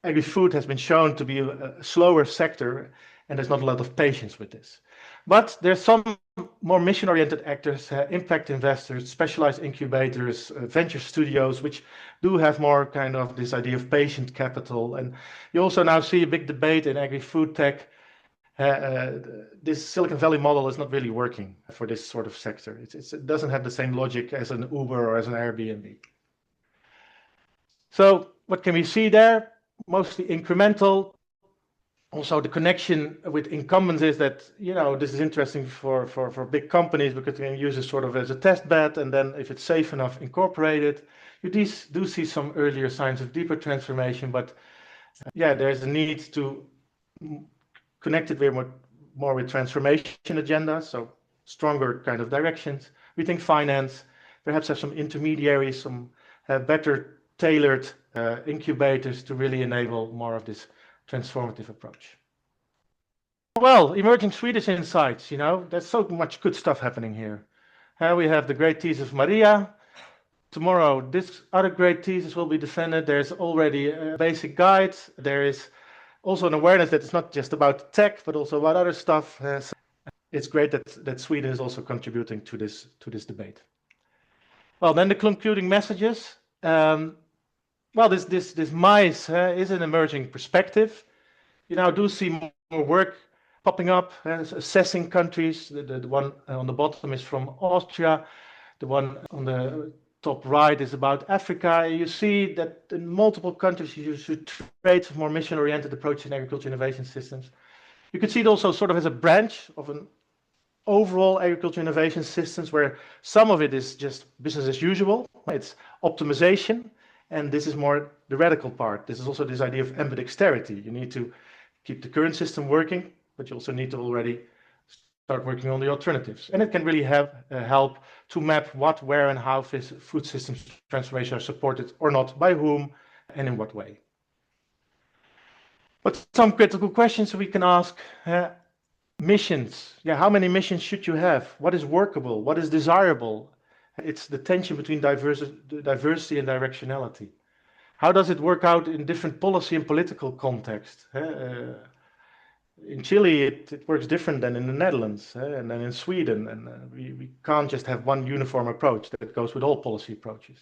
Speaker 2: agri-food has been shown to be a slower sector and there's not a lot of patience with this. But there's some more mission-oriented actors, impact investors, specialized incubators, venture studios, which do have more kind of this idea of patient capital. And you also now see a big debate in agri-food tech. This Silicon Valley model is not really working for this sort of sector. It doesn't have the same logic as an Uber or as an Airbnb. So what can we see there? Mostly incremental. Also, the connection with incumbents is that, you know, this is interesting for big companies because they can use it sort of as a test bed, and then if it's safe enough, incorporate it. You do see some earlier signs of deeper transformation, but yeah, there's a need to connect it more with transformation agendas, so stronger kind of directions. We think finance, perhaps have some intermediaries, some better tailored incubators to really enable more of this transformative approach. Well, emerging Swedish insights, you know, there's so much good stuff happening here. We have the great thesis Maria. Tomorrow, this other great thesis will be defended. There's already a basic guide. There is also an awareness that it's not just about tech, but also about other stuff. So it's great that Sweden is also contributing to this debate. Well, then the concluding messages. Well, this mice is an emerging perspective. You now do see more work popping up, assessing countries. The one on the bottom is from Austria. The one on the top right is about Africa. You see that in multiple countries you should trade more mission-oriented approach in agriculture innovation systems. You can see it also sort of as a branch of an overall agriculture innovation systems where some of it is just business as usual. It's optimization, and this is more the radical part. This is also this idea of ambidexterity. You need to keep the current system working, but you also need to already start working on the alternatives. And it can really help to map what, where, and how food systems transformation are supported or not, by whom, and in what way. But some critical questions we can ask. Missions. Yeah, how many missions should you have? What is workable? What is desirable? It's the tension between diversity and directionality. How does it work out in different policy and political contexts? In Chile, it works different than in the Netherlands and then in Sweden. And we can't just have one uniform approach that goes with all policy approaches.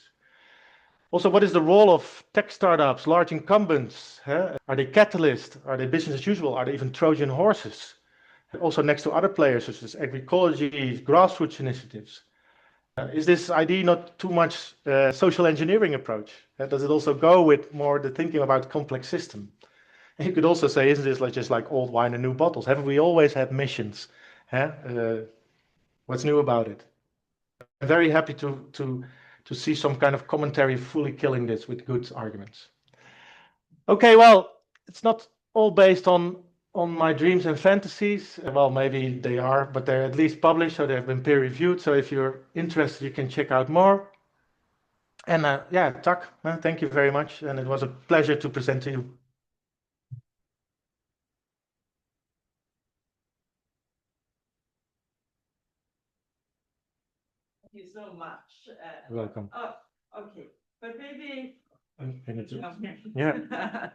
Speaker 2: Also, what is the role of tech startups, large incumbents? Are they catalysts? Are they business as usual? Are they even Trojan horses? Also next to other players such as agroecology, grassroots initiatives. Is this idea not too much social engineering approach? Does it also go with more the thinking about complex system? And you could also say, isn't this just like old wine and new bottles? Haven't we always had missions? What's new about it? I'm very happy to see some kind of commentary fully killing this with good arguments. Okay, well, it's not all based on my dreams and fantasies. Well, maybe they are, but they're at least published, so they've been peer-reviewed. So if you're interested, you can check out more. And yeah, Tak, thank you very much. And it was a pleasure to present to you.
Speaker 1: Thank you so much.
Speaker 2: You're welcome.
Speaker 1: Oh, okay. But maybe
Speaker 2: Yeah.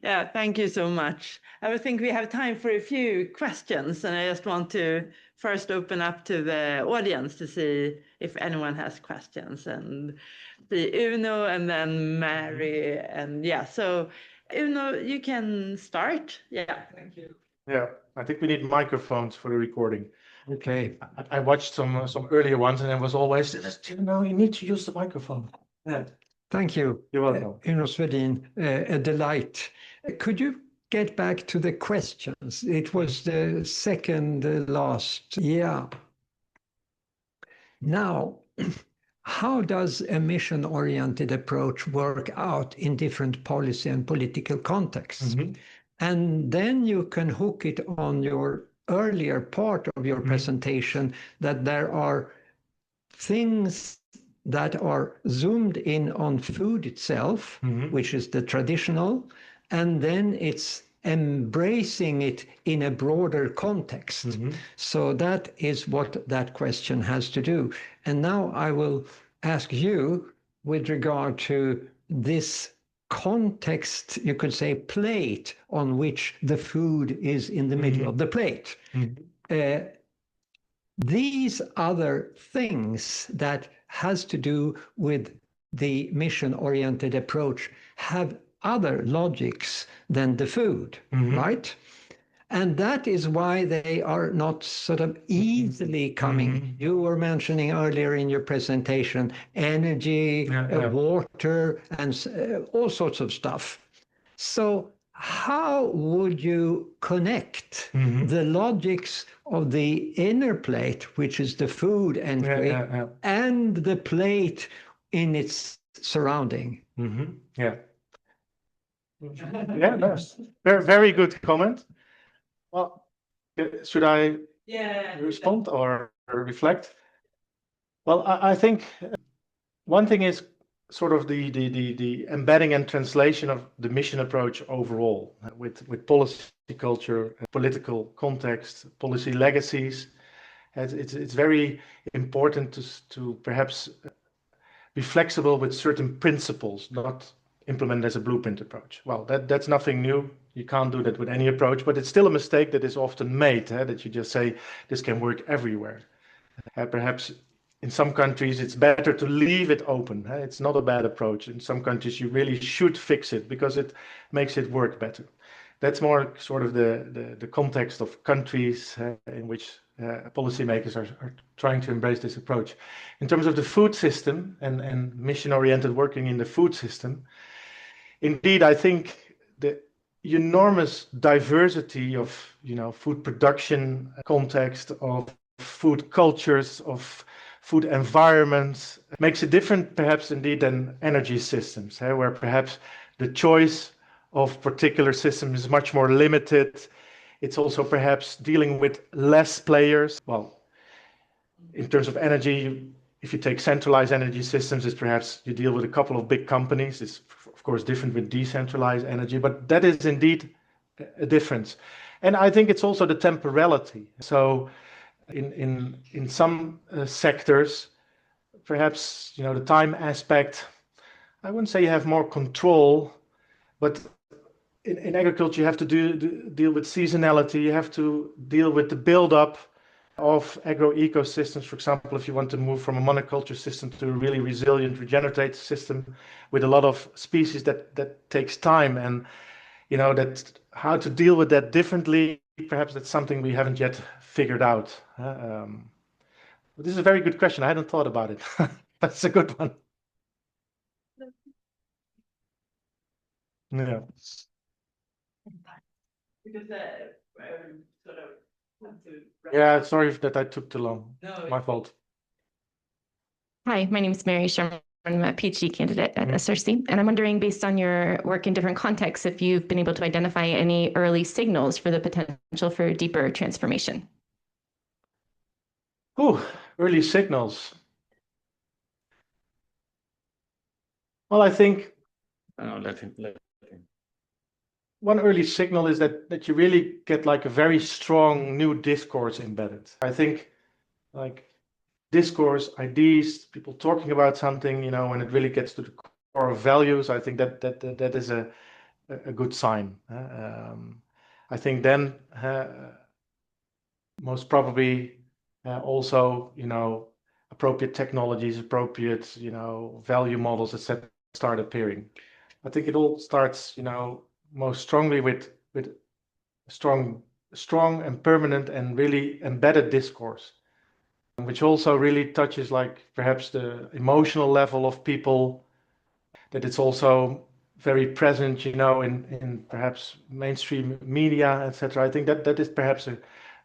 Speaker 1: Yeah, thank you so much. I would think we have time for a few questions, and I just want to first open up to the audience to see if anyone has questions, and see Uno and then Mary, and yeah, so Uno, you can start. Yeah.
Speaker 2: Thank you. Yeah, I think we need microphones for the recording.
Speaker 3: Okay,
Speaker 2: I watched some earlier ones, and it was always, you need to use the microphone. Yeah.
Speaker 3: thank you.
Speaker 2: You're welcome.
Speaker 3: Uno Svedin, a delight. Could you get back to the questions? It was the second last. Yeah. Now, how does a mission-oriented approach work out in different policy and political contexts? And then you can hook it on your earlier part of your presentation that there are things that are zoomed in on food itself, which is the traditional, and then it's embracing it in a broader context. So that is what that question has to do. And now I will ask you with regard to this context, you could say plate on which the food is in the middle of the plate. These other things that has to do with the mission-oriented approach have other logics than the food, right? And that is why they are not sort of easily coming. You were mentioning earlier in your presentation, energy, water, and all sorts of stuff. So how would you connect the logics of the inner plate, which is the food entry, and the plate in its surrounding?
Speaker 2: Yeah. Yeah, no, very, very good comment. Well, should I respond or reflect? Well, I think one thing is sort of the embedding and translation of the mission approach overall with policy culture, political context, policy legacies. It's very important to perhaps be flexible with certain principles, not implement as a blueprint approach. Well, that's nothing new. You can't do that with any approach, but it's still a mistake that is often made, that you just say this can work everywhere. Perhaps in some countries it's better to leave it open. It's not a bad approach. In some countries you really should fix it because it makes it work better. That's more sort of the context of countries in which policymakers are trying to embrace this approach. In terms of the food system and mission-oriented working in the food system, indeed, I think the enormous diversity of food production context, of food cultures, of food environments makes it different perhaps indeed than energy systems, where perhaps the choice of particular systems is much more limited. It's also perhaps dealing with less players. Well, in terms of energy, if you take centralized energy systems, it's perhaps you deal with a couple of big companies. It's of course different with decentralized energy, but that is indeed a difference. And I think it's also the temporality. So in some sectors, perhaps the time aspect, I wouldn't say you have more control, but in agriculture you have to deal with seasonality. You have to deal with the build-up of agro ecosystems. For example, if you want to move from a monoculture system to a really resilient regenerative system with a lot of species, that takes time, and that how to deal with that differently, perhaps that's something we haven't yet figured out. But this is a very good question. I hadn't thought about it. That's a good one. Yeah.
Speaker 1: Because sort of have to
Speaker 2: Yeah, sorry that I took too long.
Speaker 1: No,
Speaker 2: My fault.
Speaker 4: Hi, my name is Mary Sherman. I'm a PhD candidate at SRC, and I'm wondering, based on your work in different contexts, if you've been able to identify any early signals for the potential for deeper transformation.
Speaker 2: Ooh, early signals. Well, I think let him. One early signal is that you really get like a very strong new discourse embedded. I think like discourse, ideas, people talking about something, when it really gets to the values, I think that is a good sign. I think then most probably also, appropriate technologies, appropriate, value models, etc., start appearing. I think it all starts, most strongly with strong and permanent and really embedded discourse, which also really touches like perhaps the emotional level of people, that it's also very present, in perhaps mainstream media, etc. I think that is perhaps a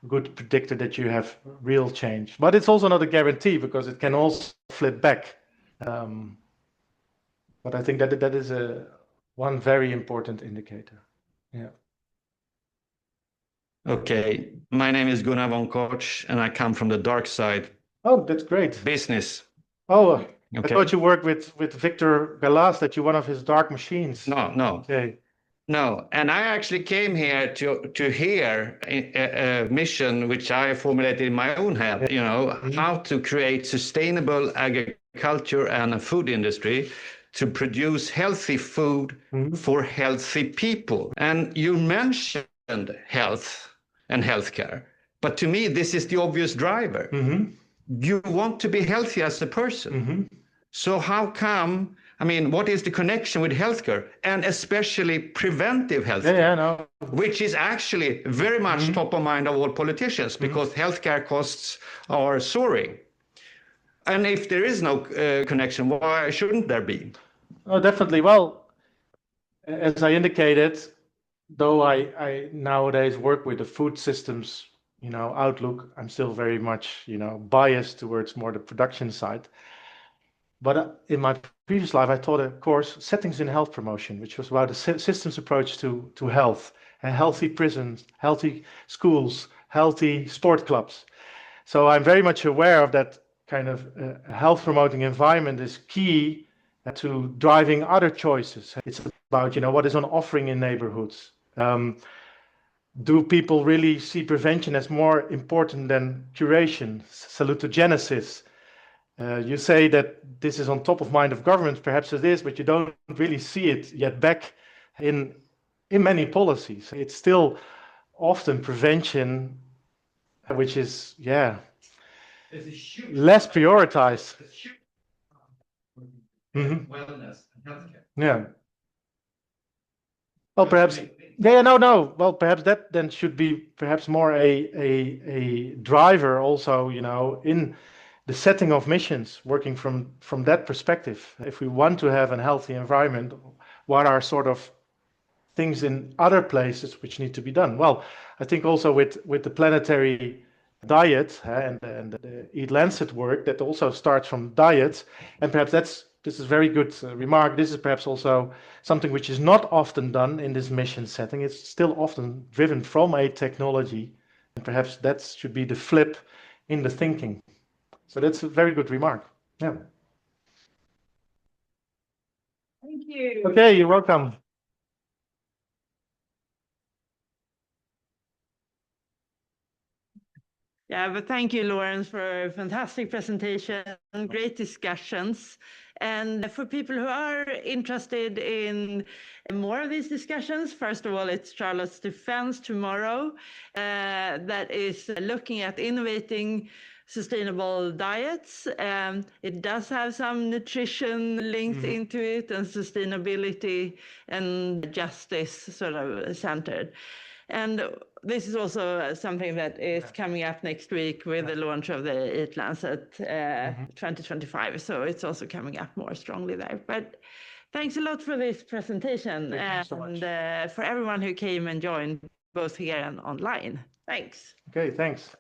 Speaker 2: good predictor that you have real change. But it's also not a guarantee, because it can also flip back. But I think that is one very important indicator. Yeah.
Speaker 5: Okay, my name is Gunnar von Koch, and I come from the dark side.
Speaker 2: Oh, that's great.
Speaker 5: Business.
Speaker 2: Oh, I
Speaker 5: Okay.
Speaker 2: thought you worked with Victor Galas, that you're one of his dark machines.
Speaker 5: No.
Speaker 2: Okay.
Speaker 5: No, and I actually came here to hear a mission which I formulated in my own head, how to create sustainable agriculture and a food industry to produce healthy food for healthy people. And you mentioned health and healthcare, but to me, this is the obvious driver. You want to be healthy as a person. So how come, what is the connection with healthcare, and especially preventive healthcare?
Speaker 2: Yeah, no.
Speaker 5: Which is actually very much top of mind of all politicians, because healthcare costs are soaring. And if there is no connection, why shouldn't there be?
Speaker 2: Oh, definitely. Well, as I indicated, though I nowadays work with the food systems, outlook, I'm still very much, biased towards more the production side. But in my previous life, I taught a course, Settings in Health Promotion, which was about a systems approach to health, and healthy prisons, healthy schools, healthy sport clubs. So I'm very much aware of that kind of health promoting environment is key to driving other choices. It's about, what is on offering in neighborhoods. Do people really see prevention as more important than curation, salutogenesis? You say that this is on top of mind of governments, perhaps it is, but you don't really see it yet back in many policies. It's still often prevention, which is, less prioritized.
Speaker 5: Wellness and healthcare.
Speaker 2: Yeah. Well, perhaps. No. Well, perhaps that then should be perhaps more a driver also, in the setting of missions, working from that perspective. If we want to have a healthy environment, what are sort of things in other places which need to be done? Well, I think also with the planetary diet and the Eat Lancet work, that also starts from diet, and perhaps this is a very good remark. This is perhaps also something which is not often done in this mission setting. It's still often driven from a technology, and perhaps that should be the flip in the thinking. So that's a very good remark. Yeah.
Speaker 1: Thank you.
Speaker 2: Okay, you're welcome.
Speaker 1: Yeah, but thank you, Laurens, for a fantastic presentation, great discussions. And for people who are interested in more of these discussions, first of all, it's Charlotte's Defense tomorrow that is looking at innovating sustainable diets. It does have some nutrition linked into it, and sustainability and justice sort of centered. And this is also something that is coming up next week with the launch of the Eat Lancet 2025. So it's also coming up more strongly there. But thanks a lot for this presentation.
Speaker 2: Thank you so much.
Speaker 1: And for everyone who came and joined both here and online. Thanks.
Speaker 2: Okay, thanks.